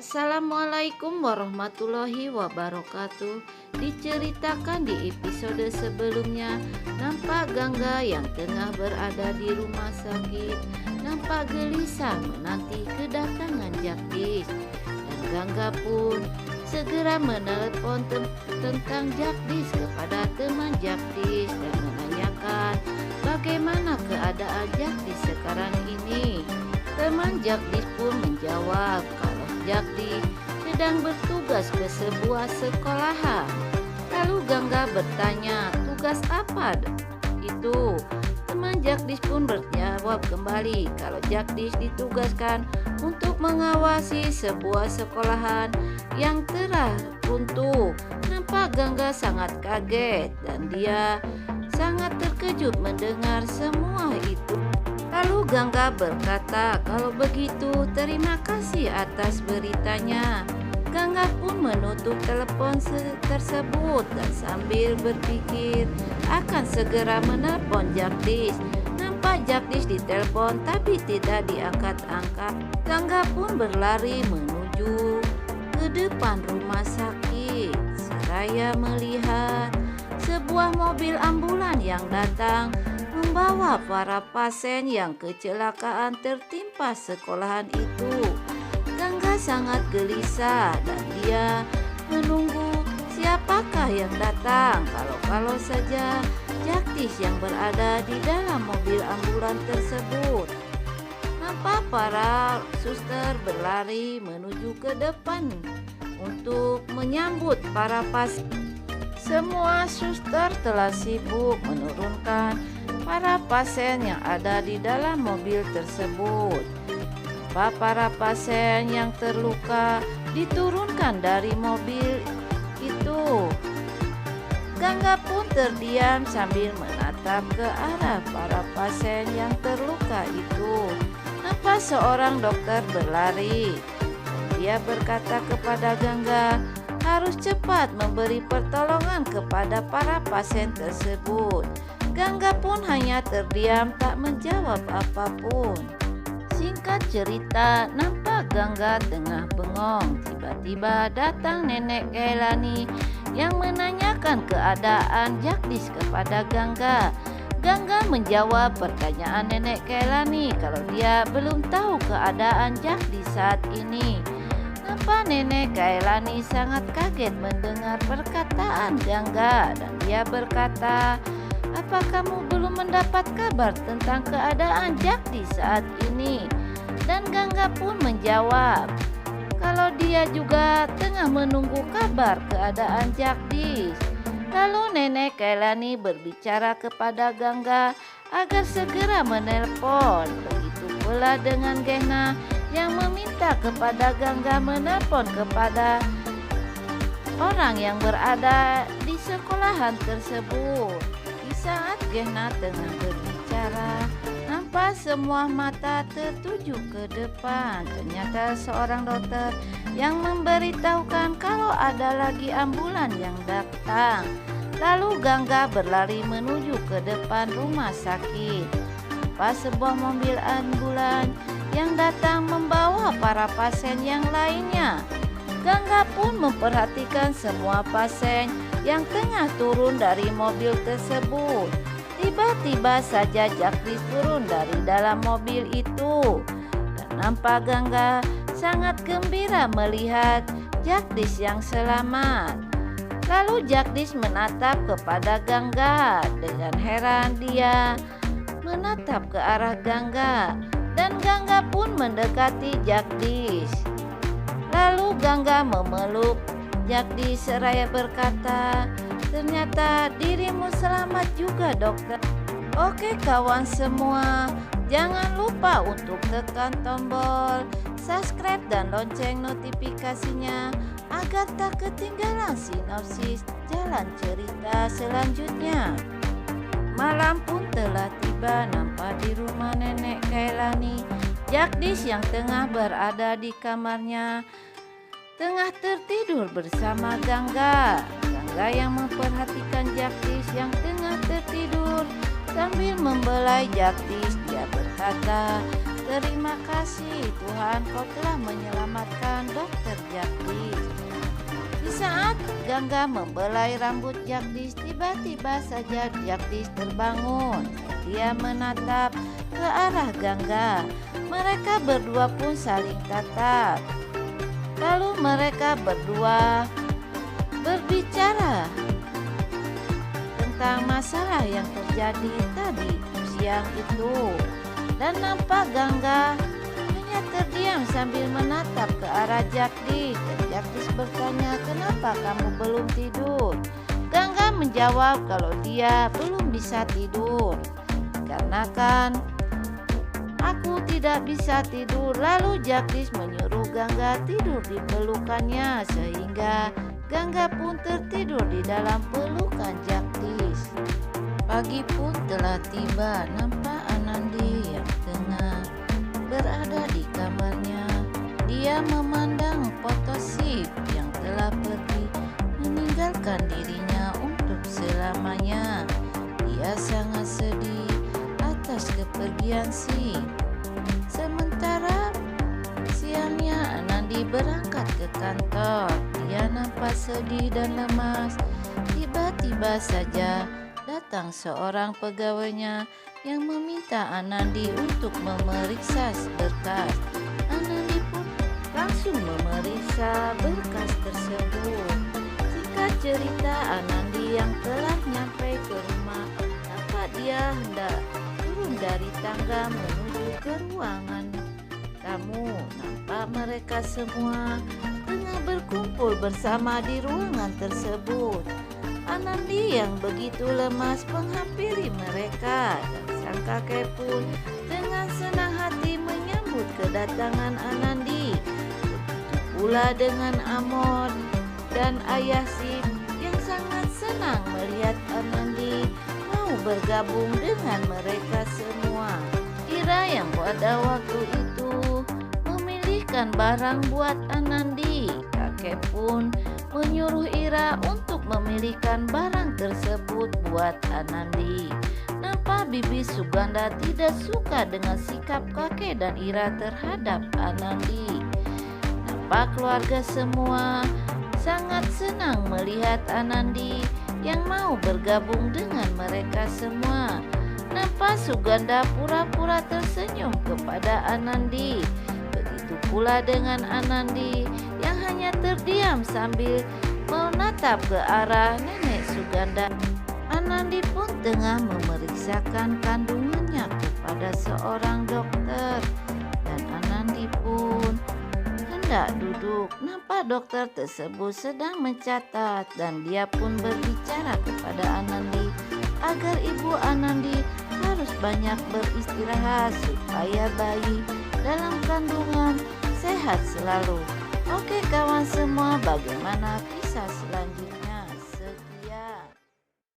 Assalamualaikum warahmatullahi wabarakatuh. Diceritakan di episode sebelumnya, nampak Gangga yang tengah berada di rumah sakit nampak gelisah menanti kedatangan Jagdish. Dan Gangga pun segera menelepon tentang Jagdish kepada teman Jagdish dan menanyakan bagaimana keadaan Jagdish sekarang ini. Teman Jagdish pun menjawab kalau Jagdish sedang bertugas ke sebuah sekolahan. Lalu Gangga bertanya, tugas apa itu? Teman Jagdish pun berjawab kembali kalau Jagdish ditugaskan untuk mengawasi sebuah sekolahan yang telah runtuh. Nampak Gangga sangat kaget dan dia sangat terkejut mendengar semua itu. Lalu Gangga berkata, kalau begitu terima kasih atas beritanya. Gangga pun menutup telepon tersebut dan sambil berpikir akan segera menelpon Jagdish. Nampak Jagdish ditelepon tapi tidak diangkat-angkat. Gangga pun berlari menuju ke depan rumah sakit. Seraya melihat sebuah mobil ambulan yang datang membawa para pasien yang kecelakaan tertimpa sekolahan itu. Gangga sangat gelisah dan dia menunggu siapakah yang datang. Kalau saja Jagdish yang berada di dalam mobil ambulan tersebut. Nampak para suster berlari menuju ke depan untuk menyambut para pasien. Semua suster telah sibuk menurunkan para pasien yang ada di dalam mobil tersebut. Para pasien yang terluka diturunkan dari mobil itu. Gangga pun terdiam sambil menatap ke arah para pasien yang terluka itu. Nampak seorang dokter berlari. Dia berkata kepada Gangga harus cepat memberi pertolongan kepada para pasien tersebut. Gangga pun hanya terdiam tak menjawab apapun. Singkat cerita, nampak Gangga tengah bengong. Tiba-tiba datang Nenek Kailani yang menanyakan keadaan Jagdish kepada Gangga. Gangga menjawab pertanyaan Nenek Kailani kalau dia belum tahu keadaan Jagdish saat ini. Nampak Nenek Kailani sangat kaget mendengar perkataan Gangga dan dia berkata, apa kamu belum mendapat kabar tentang keadaan Jagdish saat ini? Dan Gangga pun menjawab kalau dia juga tengah menunggu kabar keadaan Jagdish. Lalu Nenek Kailani berbicara kepada Gangga agar segera menelpon. Begitu pula dengan Gehna yang meminta kepada Gangga menelpon kepada orang yang berada di sekolahan tersebut. Di saat Gehna tengah berbicara, nampak semua mata tertuju ke depan. Ternyata seorang dokter yang memberitahukan kalau ada lagi ambulan yang datang. Lalu Gangga berlari menuju ke depan rumah sakit. Nampak sebuah mobil ambulan yang datang membawa para pasien yang lainnya. Gangga pun memperhatikan semua pasien yang tengah turun dari mobil tersebut. Tiba-tiba saja Jagdish turun dari dalam mobil itu. Dan nampak Gangga sangat gembira melihat Jagdish yang selamat. Lalu Jagdish menatap kepada Gangga. Dengan heran dia menatap ke arah Gangga. Dan Gangga pun mendekati Jagdish. Lalu Gangga memeluk Jagdish seraya berkata, ternyata dirimu selamat juga dokter. Oke kawan semua, jangan lupa untuk tekan tombol subscribe dan lonceng notifikasinya agar tak ketinggalan sinopsis jalan cerita selanjutnya. Malam pun telah tiba. Nampak di rumah Nenek Kailani, Jagdish yang tengah berada di kamarnya tengah tertidur bersama Gangga. Gangga yang memperhatikan Jagdish yang tengah tertidur sambil membelai Jagdish. Dia berkata, terima kasih Tuhan, kau telah menyelamatkan dokter Gangga membelai rambut Jagdish, tiba-tiba saja Jagdish terbangun. Dia menatap ke arah Gangga. Mereka berdua pun saling tatap. Lalu mereka berdua berbicara tentang masalah yang terjadi tadi siang itu. Dan nampak Gangga hanya terdiam sambil menatap ke arah Jagdish. Dan Jagdish bertanya, "Kenapa kamu belum tidur?" Gangga menjawab kalau dia belum bisa tidur. "Karena kan aku tidak bisa tidur." Lalu Jagdish menyuruh Gangga tidur di pelukannya, sehingga Gangga pun tertidur di dalam pelukan Jagdish. Pagi pun telah tiba. Nampak Anandi yang tengah berada di kamarnya. Dia memandang foto Shiv yang telah pergi meninggalkan dirinya untuk selamanya. Dia sangat sedih atas kepergian Shiv. Sementara siangnya Anandi berangkat ke kantor. Dia nampak sedih dan lemas. Tiba-tiba saja datang seorang pegawainya yang meminta Anandi untuk memeriksa berkas. Anandi pun langsung memeriksa berkas tersebut. Singkat cerita, Anandi yang telah nyampe ke rumah, nampak dia hendak turun dari tangga menuju ke ruangan tamu. Nampak mereka semua tengah berkumpul bersama di ruangan tersebut. Anandi yang begitu lemas menghampiri mereka, dan sang kakek pun dengan senang hati menyambut kedatangan Anandi. Begitu pula dengan Amor dan ayah Shiv yang sangat senang melihat Anandi mau bergabung dengan mereka semua. Ira yang pada waktu itu memilihkan barang buat Anandi. Kakek pun menyuruh Ira untuk memilihkan barang tersebut buat Anandi. Nampak Bibi Suganda tidak suka dengan sikap kakek dan Ira terhadap Anandi. Nampak keluarga semua sangat senang melihat Anandi yang mau bergabung dengan mereka semua. Nampak Suganda pura-pura tersenyum kepada Anandi. Begitu pula dengan Anandi yang hanya terdiam sambil menatap ke arah nenek Suganda. Anandi pun tengah memeriksakan kandungannya kepada seorang dokter, dan Anandi pun hendak duduk. Nampak dokter tersebut sedang mencatat, dan dia pun berbicara kepada Anandi agar ibu Anandi harus banyak beristirahat supaya bayi dalam kandungan sehat selalu. Oke kawan semua, bagaimana kisah selanjutnya?